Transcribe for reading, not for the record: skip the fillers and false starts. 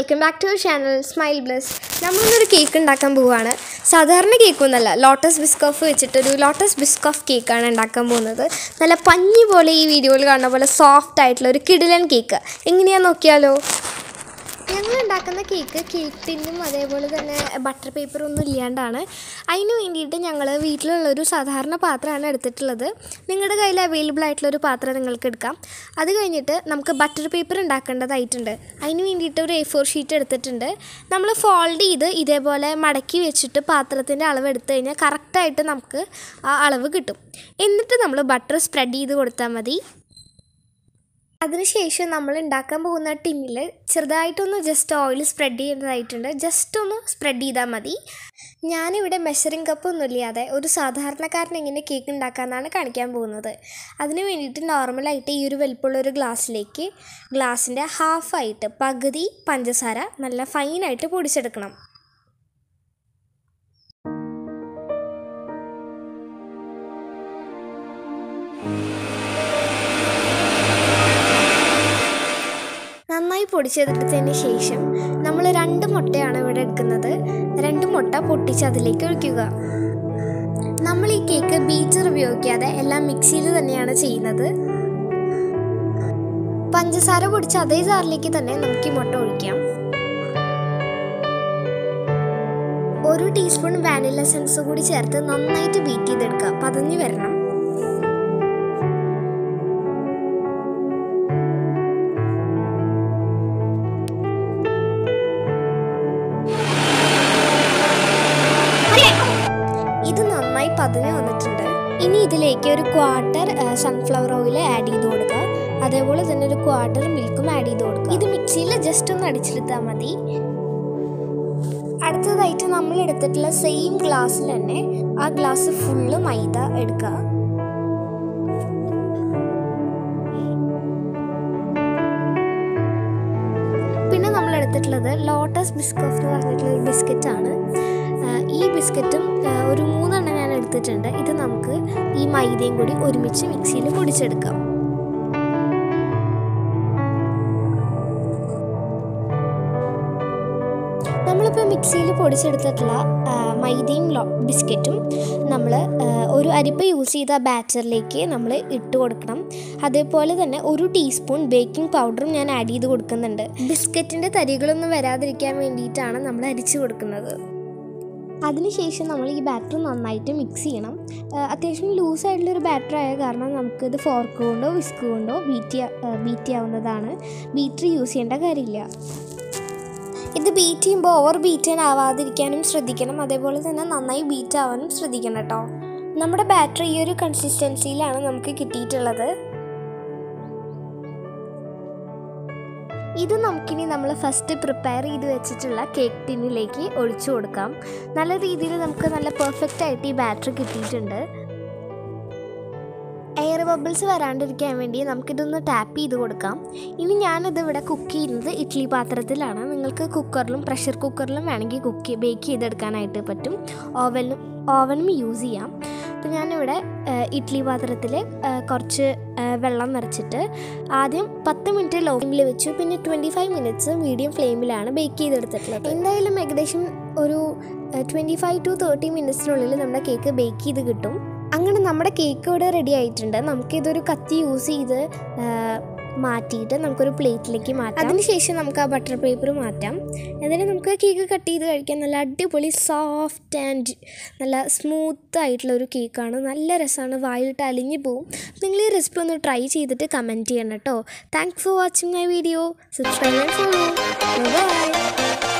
welcome back to our channel Smile Bliss. നമ്മളൊരു cake ഉണ്ടാക്കാൻ പോവാണ്. സാധാരണ കേക്ക് ഒന്നല്ല, ലോട്ടസ് ബിസ്കോഫ് വെച്ചിട്ട് ഒരു ലോട്ടസ് ബിസ്കോഫ് കേക്കാണ് ഉണ്ടാക്കാൻ പോകുന്നത്. നല്ല പഞ്ഞി പോലെ ഈ വീഡിയോയിൽ കാണുന്ന പോലെ സോഫ്റ്റ് ആയിട്ടുള്ള ഒരു കിടിലൻ കേക്ക്. എങ്ങനെയാണെന്ന് നോക്കിയാലോ. ഞങ്ങൾ ഉണ്ടാക്കുന്ന കേക്ക് ടിന്നും അതേപോലെ തന്നെ ബട്ടർ പേപ്പറൊന്നും ഇല്ലാണ്ടാണ്. അതിന് വേണ്ടിയിട്ട് ഞങ്ങൾ വീട്ടിലുള്ളൊരു സാധാരണ പാത്രമാണ് എടുത്തിട്ടുള്ളത്. നിങ്ങളുടെ കയ്യിൽ അവൈലബിൾ ആയിട്ടുള്ളൊരു പാത്രം നിങ്ങൾക്ക് എടുക്കാം. അത് കഴിഞ്ഞിട്ട് നമുക്ക് ബട്ടർ പേപ്പർ ഉണ്ടാക്കേണ്ടതായിട്ടുണ്ട്. അതിന് വേണ്ടിയിട്ട് ഒരു A4 ഷീറ്റ് എടുത്തിട്ടുണ്ട്. നമ്മൾ ഫോൾഡ് ചെയ്ത് ഇതേപോലെ മടക്കി വെച്ചിട്ട് പാത്രത്തിൻ്റെ അളവ് എടുത്തു കഴിഞ്ഞാൽ കറക്റ്റായിട്ട് നമുക്ക് ആ അളവ് കിട്ടും. എന്നിട്ട് നമ്മൾ ബട്ടർ സ്പ്രെഡ് ചെയ്ത് കൊടുത്താൽ മതി. അതിനുശേഷം നമ്മൾ ഉണ്ടാക്കാൻ പോകുന്ന ടിന്നിൽ ചെറുതായിട്ടൊന്ന് ജസ്റ്റ് ഓയിൽ സ്പ്രെഡ് ചെയ്യുന്നതായിട്ടുണ്ട്. ജസ്റ്റ് ഒന്ന് സ്പ്രെഡ് ചെയ്താൽ മതി. ഞാനിവിടെ മെഷറിംഗ് കപ്പൊന്നും ഇല്ലാതെ ഒരു സാധാരണക്കാരൻ എങ്ങനെ കേക്ക് ഉണ്ടാക്കാമെന്നാണ് കാണിക്കാൻ പോകുന്നത്. അതിന് വേണ്ടിയിട്ട് നോർമലായിട്ട് ഈ ഒരു വലിപ്പമുള്ളൊരു ഗ്ലാസ്സിലേക്ക് ഗ്ലാസിൻ്റെ ഹാഫായിട്ട് പകുതി പഞ്ചസാര നല്ല ഫൈനായിട്ട് പൊടിച്ചെടുക്കണം. നന്നായി പൊടിച്ചെടുത്തതിന് ശേഷം നമ്മൾ 2 മുട്ടയാണ് ഇവിടെ എടുക്കുന്നത്. 2 മുട്ട പൊട്ടിച്ച് അതിലേക്ക് ഒഴിക്കുക. നമ്മൾ ഈ കേക്ക് ബീറ്റർ ഉപയോഗിക്കാതെ എല്ലാം മിക്സിയിൽ തന്നെയാണ് ചെയ്യുന്നത്. പഞ്ചസാര പൊടിച്ച അതേ ജാറിലേക്ക് തന്നെ നമുക്ക് ഈ മുട്ട ഒഴിക്കാം. 1 ടീസ്പൂൺ വാനില എസൻസ് കൂടി ചേർത്ത് നന്നായിട്ട് ബീറ്റ് ചെയ്തെടുക്കുക. പതഞ്ഞ് വരണം. ഇത് നന്നായി പതിഞ്ഞ് വന്നിട്ടുണ്ട്. ഇനി ഇതിലേക്ക് ഒരു 1/4 സൺഫ്ലവർ ഓയിൽ ആഡ് ചെയ്ത് കൊടുക്കുക. അതേപോലെ തന്നെ ഒരു 1/4 മിൽക്കും ആഡ് ചെയ്ത് കൊടുക്കുക. ഇത് മിക്സിയിൽ ജസ്റ്റ് ഒന്ന് അടിച്ചെടുത്താൽ മതി. അടുത്തതായിട്ട് നമ്മൾ എടുത്തിട്ടുള്ള സെയിം ഗ്ലാസ്സിൽ തന്നെ ആ ഗ്ലാസ് ഫുള്ള് മൈദ എടുക്കുക. പിന്നെ നമ്മൾ എടുത്തിട്ടുള്ളത് ലോട്ടസ് ബിസ്കോഫ് എന്ന് പറഞ്ഞിട്ടുള്ള ഒരു ബിസ്ക്കറ്റാണ്. ഈ ബിസ്ക്കറ്റും ഒരു 3 എണ്ണം ഞാൻ എടുത്തിട്ടുണ്ട്. ഇത് നമുക്ക് ഈ മൈദയും കൂടി ഒരുമിച്ച് മിക്സിയിൽ പൊടിച്ചെടുക്കാം. നമ്മളിപ്പോൾ മിക്സിയിൽ പൊടിച്ചെടുത്തിട്ടുള്ള മൈദയും ബിസ്ക്കറ്റും നമ്മൾ ഒരു അരിപ്പ യൂസ് ചെയ്ത ബാറ്ററിലേക്ക് നമ്മൾ ഇട്ട് കൊടുക്കണം. അതേപോലെ തന്നെ 1 ടീസ്പൂൺ ബേക്കിംഗ് പൗഡറും ഞാൻ ആഡ് ചെയ്ത് കൊടുക്കുന്നുണ്ട്. ബിസ്ക്കറ്റിൻ്റെ തരികളൊന്നും വരാതിരിക്കാൻ വേണ്ടിയിട്ടാണ് നമ്മൾ അരിച്ചു കൊടുക്കുന്നത്. അതിനുശേഷം നമ്മൾ ഈ ബാറ്റർ നന്നായിട്ട് മിക്സ് ചെയ്യണം. അത്യാവശ്യം ലൂസായിട്ടുള്ളൊരു ബാറ്റർ ആയ കാരണം നമുക്കിത് ഫോർക്ക് കൊണ്ടോ വിസ്ക് കൊണ്ടോ ബീറ്റ് ചെയ്യാവുന്നതാണ്. ബീറ്റർ യൂസ് ചെയ്യേണ്ട കാര്യമില്ല. ഇത് ബീറ്റ് ചെയ്യുമ്പോൾ ഓവർ ബീറ്റൻ ആവാതിരിക്കാനും ശ്രദ്ധിക്കണം. അതേപോലെ തന്നെ നന്നായി ബീറ്റ് ആവാനും ശ്രദ്ധിക്കണം കേട്ടോ. നമ്മുടെ ബാറ്റർ ഈ ഒരു കൺസിസ്റ്റൻസിയിലാണ് നമുക്ക് കിട്ടിയിട്ടുള്ളത്. ഇത് നമുക്കിനി നമ്മൾ ഫസ്റ്റ് പ്രിപ്പയർ ചെയ്ത് വെച്ചിട്ടുള്ള കേക്ക് ടിന്നിലേക്ക് ഒഴിച്ചു കൊടുക്കാം. നല്ല രീതിയിൽ നമുക്ക് നല്ല പെർഫെക്റ്റ് ആയിട്ട് ഈ ബാറ്റർ കിട്ടിയിട്ടുണ്ട്. എയർ ബബിൾസ് വരാണ്ടിരിക്കാൻ വേണ്ടി നമുക്കിതൊന്ന് ടാപ്പ് ചെയ്ത് കൊടുക്കാം. ഇനി ഞാനിത് ഇവിടെ കുക്ക് ചെയ്യുന്നത് ഇഡ്ഡലി പാത്രത്തിലാണ്. നിങ്ങൾക്ക് കുക്കറിലും പ്രഷർ കുക്കറിലും വേണമെങ്കിൽ ബേക്ക് ചെയ്തെടുക്കാനായിട്ട് പറ്റും. ഓവനും യൂസ് ചെയ്യാം. അപ്പോൾ ഞാനിവിടെ ഇഡ്ഡലി പാത്രത്തിൽ കുറച്ച് വെള്ളം നിറച്ചിട്ട് ആദ്യം 10 മിനിറ്റ് ലോ ഫ്ലെയിമിൽ വെച്ചു. പിന്നെ 25 മിനിറ്റ്സ് മീഡിയം ഫ്ലെയിമിലാണ് ബേക്ക് ചെയ്തെടുത്തിട്ടുള്ളത്. എന്തായാലും ഏകദേശം ഒരു 25 to 30 മിനിറ്റ്സിനുള്ളിൽ നമ്മുടെ കേക്ക് ബേക്ക് ചെയ്ത് കിട്ടും. അങ്ങനെ നമ്മുടെ കേക്ക് ഇവിടെ റെഡി ആയിട്ടുണ്ട്. നമുക്കിതൊരു കത്തി യൂസ് ചെയ്ത് മാറ്റിയിട്ട് നമുക്കൊരു പ്ലേറ്റിലേക്ക് മാറ്റാം. അതിനുശേഷം നമുക്ക് ആ ബട്ടർ പേപ്പർ മാറ്റാം. എന്നിട്ട് നമുക്ക് കേക്ക് കട്ട് ചെയ്ത് കഴിക്കാൻ നല്ല അടിപൊളി സോഫ്റ്റ് ആൻഡ് നല്ല സ്മൂത്ത് ആയിട്ടുള്ള ഒരു കേക്കാണ്. നല്ല രസമാണ്, വായിലിട്ട് അലിഞ്ഞു പോവും. നിങ്ങൾ ഈ റെസിപ്പി ഒന്ന് ട്രൈ ചെയ്തിട്ട് കമൻറ്റ് ചെയ്യണം കേട്ടോ. Thanks for watching my video. Subscribe and follow. By.